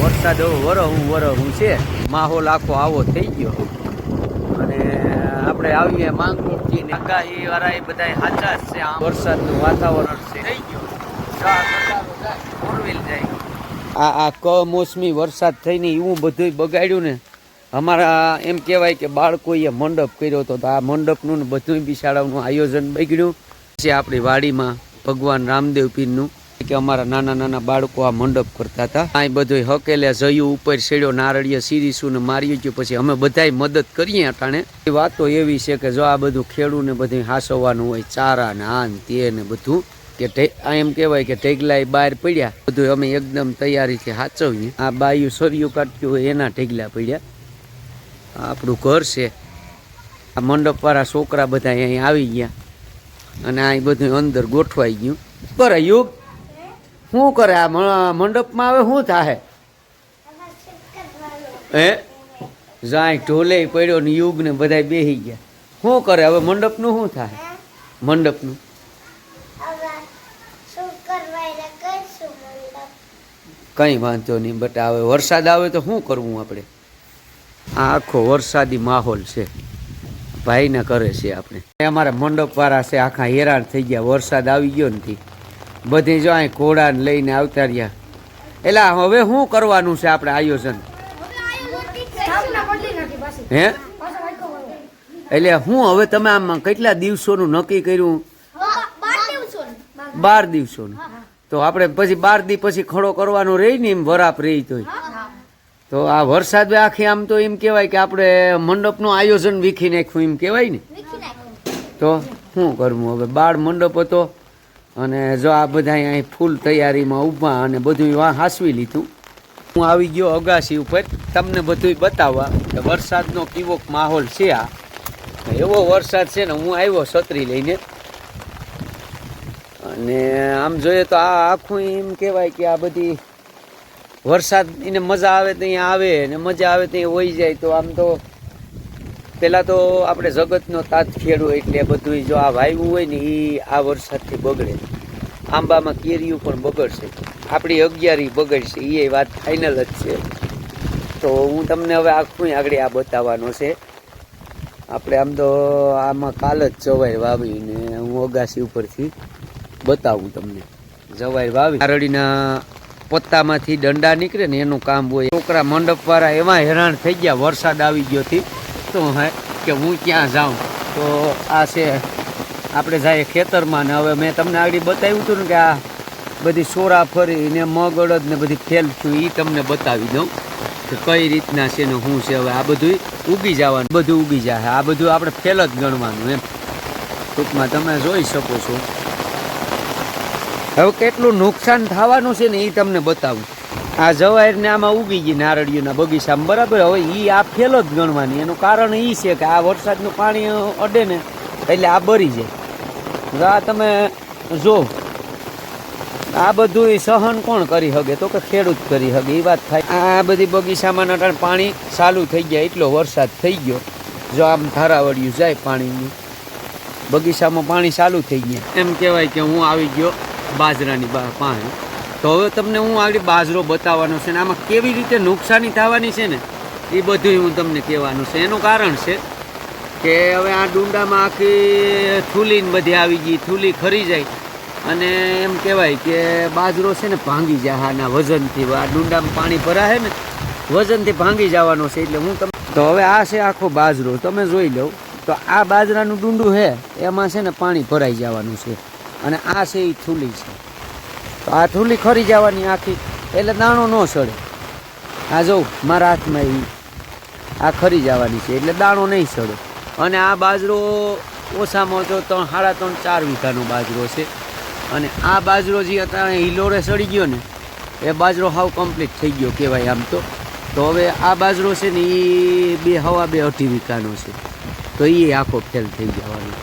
વરસાદ વરહું છે, માહોલ આખો આવો થઈ ગયો. અને આપણે આવીએ માંગરોળથી ને આગાહી વાળા એ બધા સાચા જ છે. આમ વરસાદનું વાતાવરણ છે થઈ ગયું, ફોરવ્હીલ જાય. આ કમોસમી વરસાદ થઈને એવું બધું બગાડ્યું ને. અમારા એમ કહેવાય કે બાળકોએ મંડપ કર્યો હતો, તો આ મંડપનું ને બધું બિશાળાનું આયોજન બગડ્યું છે. આપણી વાડીમાં ભગવાન રામદેવ પીરનું કે અમારા નાના નાના બાળકો આ મંડપ કરતા હતા. આ બધું હકેલે જયું ઉપર શેડ્યો, નારળીએ સીરીસું ને મારી ગયું. પછી અમે બધાય મદદ કરીએ અટાણે. એ વાતો એવી છે કે જો આ બધું ખેડૂ ને બધું હાસવવાનું હોય, ચારા ને આન તે ને બધું, કે એમ કહેવાય કે ઢેગલા બહાર પડ્યા, બધું અમે એકદમ તૈયારીથી હાચવીએ. આ બાયું સરિયું કાઢ્યું હોય એના ઢેગલા પડ્યા. આપણું ઘર છે. આ મંડપવાળા છોકરા બધા અહીં આવી ગયા અને આ બધું અંદર ગોઠવાઈ ગયું. કરે યુગ શું કરે આ મંડપમાં આવે શું થાય? હે જાય ઢોલે પડ્યો ને યુગ ને બધા બેસી ગયા. શું કરે હવે મંડપનું શું થાય? મંડપનું કઈ વાંધો નહીં, બટ હવે વરસાદ આવે તો શું કરવું આપણે? આ આખો વરસાદી માહોલ છે, ભાઈને કરે છે આપણે. અમારા મંડપ વાળા છે આખા હેરાન થઈ ગયા. વરસાદ આવી ગયો નથી, બધી જો અહીં ઘોડાને લઈને આવતા રહ્યા. એટલે હવે શું કરવાનું છે આપણે આયોજન? હે એટલે હું હવે તમે આમ કેટલા દિવસોનું નક્કી કર્યું? 12 દિવસોનું. તો આપણે પછી 12 દી પછી ખડો કરવાનો રહી ને, એમ વરાપ રહી તો આ વરસાદ આખી આમ તો એમ કહેવાય કે આપણે મંડપનું આયોજન વીખી નાખ્યું એમ કહેવાય ને. તો શું કરવું હવે? બાળ મંડપ હતો અને જો આ બધા અહીં ફૂલ તૈયારીમાં ઊભા અને બધું હાસવી લીધું. હું આવી ગયો અગાસી ઉપર તમને બધું બતાવવા કે વરસાદનો કેવો માહોલ છે. આ એવો વરસાદ છે ને, હું આવ્યો છત્રી લઈને. અને આમ જોઈએ તો આ આખું એમ કહેવાય કે આ બધી વરસાદ એને મજા આવે તો અહીંયા આવે ને મજા આવે તો અહીંયા વહી જાય. તો આમ તો પહેલાં તો આપણે જગતનો તાત ખેડૂ, એટલે બધું જો આ વાવ્યું હોય ને એ આ વરસાદથી બગડે. આંબામાં કેરીઓ પણ બગડશે, આપણી 11 બગડશે, એ વાત ફાઇનલ જ છે. તો હું તમને હવે આખું આગળ આ બતાવવાનો છે. આપણે આમ તો આમાં કાલ જ જવાય વાવીને હું અગાસી ઉપરથી બતાવું તમને. જવાય વાવી નારળીના પત્તામાંથી દંડા નીકળે ને એનું કામ હોય. છોકરા મંડપવાળા એવા હેરાન થઈ ગયા વરસાદ આવી ગયો થી તો હે કે હું ક્યાં જાઉં. તો આ છે આપણે જાય ખેતરમાં ને. હવે મેં તમને આગળ બતાવ્યું હતું ને કે આ બધી સોરા ફરી ને મગ અડદ ને બધી ફેલ થયું, એ તમને બતાવી દઉં કે કઈ રીતના છે ને શું છે. હવે આ બધું ઉગી જવાનું, બધું ઉગી જાય. આ બધું આપણે ફેલ જ ગણવાનું એમ ટૂંકમાં તમે જોઈ શકો છો. હવે કેટલું નુકસાન થવાનું છે ને એ તમને બતાવું. આ જવાયર ને આમાં ઉગી ગઈ નારળીઓના બગીચામાં, બરાબર. હવે એ આ ફેલો જ ગણવાની. એનું કારણ એ છે કે આ વરસાદનું પાણી અડે ને એટલે આ બરી જાય. આ તમે જો આ બધું સહન કોણ કરી શકે? તો કે ખેડૂત કરી શકે. એ વાત થાય. આ બધી બગીચામાં નટાણ પાણી ચાલુ થઈ ગયા, એટલો વરસાદ થઈ ગયો. જો આમ ધારાવળિયું જાય પાણીનું, બગીચામાં પાણી ચાલુ થઈ ગયા. એમ કહેવાય કે હું આવી ગયો બાજરાની પાસે. તો હવે તમને હું આગળ બાજરો બતાવવાનો છે ને આમાં કેવી રીતે નુકસાની થવાની છે ને એ બધું હું તમને કહેવાનું છે. એનું કારણ છે કે હવે આ ડુંડામાં આખી થૂલીને બધી આવી ગઈ, થૂલી ખરી જાય અને એમ કહેવાય કે બાજરો છે ને ભાંગી જાય આના વજનથી. આ ડુંડામાં પાણી ભરાશે ને વજનથી ભાંગી જવાનો છે. એટલે હું તમને તો હવે આ છે આખો બાજરો, તમે જોઈ લો. તો આ બાજરાનું ડુંડું છે એમાં છે ને પાણી ભરાઈ જવાનું છે અને આ છે એ થૂલી છે. તો આ થૂલી ખરી જવાની આખી, એટલે દાણો ન સડે. આ જોઉં મારા હાથમાં એ આ ખરી જવાની છે એટલે દાણો નહીં સડે. અને આ બાજરો ઓછામાં તો 3, 3.5, 4 વીઘાનો બાજરો છે. અને આ બાજરો જે અત્યારે હિલોરે સડી ગયો ને એ બાજરો હાવ કમ્પ્લીટ થઈ ગયો કહેવાય આમ તો. તો હવે આ બાજરો છે ને એ 2, 2.5 વીઘાનો છે. તો એ આખો ફેલ થઈ જવાનો.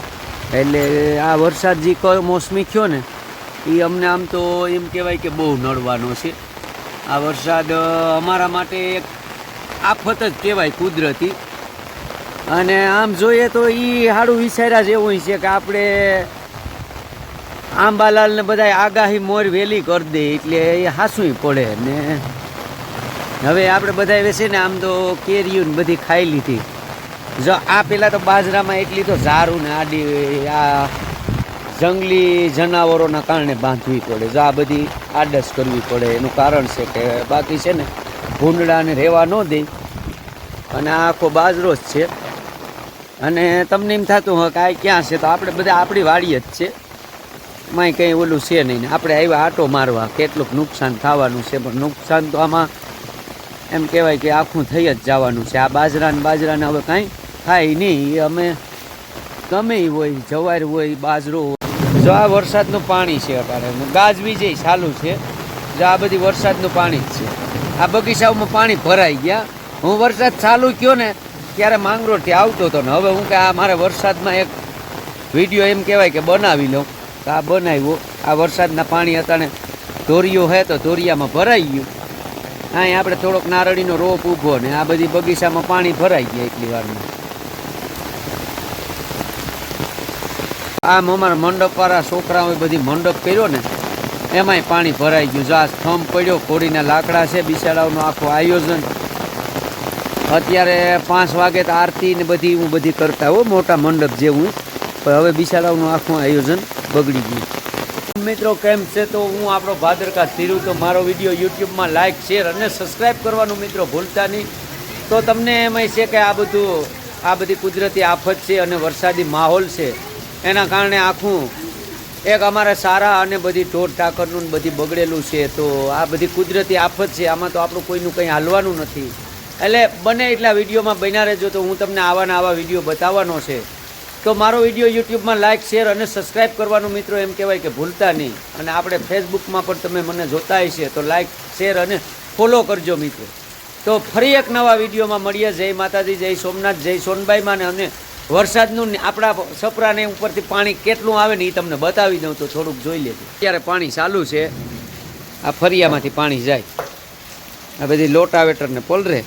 એટલે આ વરસાદ જે કમોસમી થયો ને એ અમને આમ તો એમ કહેવાય કે બહુ નડવાનો છે. આ વરસાદ અમારા માટે એક આફત જ કહેવાય કુદરતી. અને આમ જોઈએ તો એ સારું વિચાર્યા જેવું છે કે આપણે આંબાલાલ ને બધા આગાહી મોર વહેલી કરી દે એટલે એ હાસું પડે ને હવે આપણે બધા બેસે ને આમ તો કેરીઓ ને બધી ખાઈ લીધી. જો આ પેલા તો બાજરામાં એટલી તો ઝારું ને આડી આ જંગલી જનાવરોના કારણે બાંધવી પડે. જો આ બધી આડસ કરવી પડે. એનું કારણ છે કે બાકી છે ને ભૂંડડાને રહેવા ન દે. અને આ આખો બાજરો જ છે. અને તમને એમ થતું હોય કે આ ક્યાં છે, તો આપણે બધા આપણી વાડી જ છે, માય કંઈ ઓલું છે નહીં. આપણે આવ્યા આટો મારવા કેટલુંક નુકસાન થવાનું છે, પણ નુકસાન તો આમાં એમ કહેવાય કે આખું થઈ જ જવાનું છે. આ બાજરાને હવે કાંઈ થાય નહીં. એ અમે ગમે હોય, જવાર હોય, બાજરો હોય. જો આ વરસાદનું પાણી છે અત્યારે, ગાજવીજ ચાલુ છે. જો આ બધી વરસાદનું પાણી જ છે. આ બગીચાઓમાં પાણી ભરાઈ ગયા. હું વરસાદ ચાલુ થયો ને ત્યારે માંગરોળથી આવતો હતો ને હવે હું કે આ મારે વરસાદમાં એક વિડીયો એમ કહેવાય કે બનાવી લઉં, તો આ બનાવ્યો. આ વરસાદના પાણી અત્યારે ધોરિયો હે તો ધોરિયામાં ભરાઈ ગયું. અહીં આપણે થોડોક નારળીનો રોપ ઊભો ને આ બધી બગીચામાં પાણી ભરાઈ ગયા એટલી વારમાં. આમ અમારા મંડપવાળા છોકરાઓએ બધી મંડપ કર્યો ને એમાંય પાણી ભરાઈ ગયું. જો આ સ્તંભ પડ્યો, કોડીના લાકડા છે, બિચારાઓનું આખું આયોજન. અત્યારે 5 વાગે તો આરતી ને બધી કરતા હો મોટા મંડપ જેવું, પણ હવે બિચારાઓનું આખું આયોજન બગડી ગયું. મિત્રો કેમ છે? તો હું આપણો ભાદરકા ધીરુ. તો મારો વિડીયો યુટ્યુબમાં લાઇક, શેર અને સબસ્ક્રાઈબ કરવાનું મિત્રો ભૂલતા નહીં. તો તમને એમાંય છે કે આ બધી કુદરતી આફત છે અને વરસાદી માહોલ છે, એના કારણે આખું એક અમારે સારા અને બધી ઢોર ટાકરનું બધી બગડેલું છે. તો આ બધી કુદરતી આફત છે, આમાં તો આપણું કોઈનું કંઈ હાલવાનું નથી. એટલે બને એટલા વિડીયોમાં બન્યા રહેજો, તો હું તમને આવા વિડીયો બતાવવાનો છે. તો મારો વિડીયો યુટ્યુબમાં લાઇક, શેર અને સબસ્ક્રાઈબ કરવાનું મિત્રો એમ કહેવાય કે ભૂલતા નહીં. અને આપણે ફેસબુકમાં પણ તમે મને જોતા હશે તો લાઇક, શેર અને ફોલો કરજો મિત્રો. તો ફરી એક નવા વિડીયોમાં મળીએ. જય માતાજી, જય સોમનાથ, જય સોનબાઈમાં. અને વરસાદનું આપણા સપરાને ઉપરથી પાણી કેટલું આવે ને એ તમને બતાવી દઉં તો થોડુંક જોઈ લેજો. અત્યારે પાણી ચાલુ છે, આ ફરિયામાંથી પાણી જાય, આ બધી લોટાવેટરને પલરે.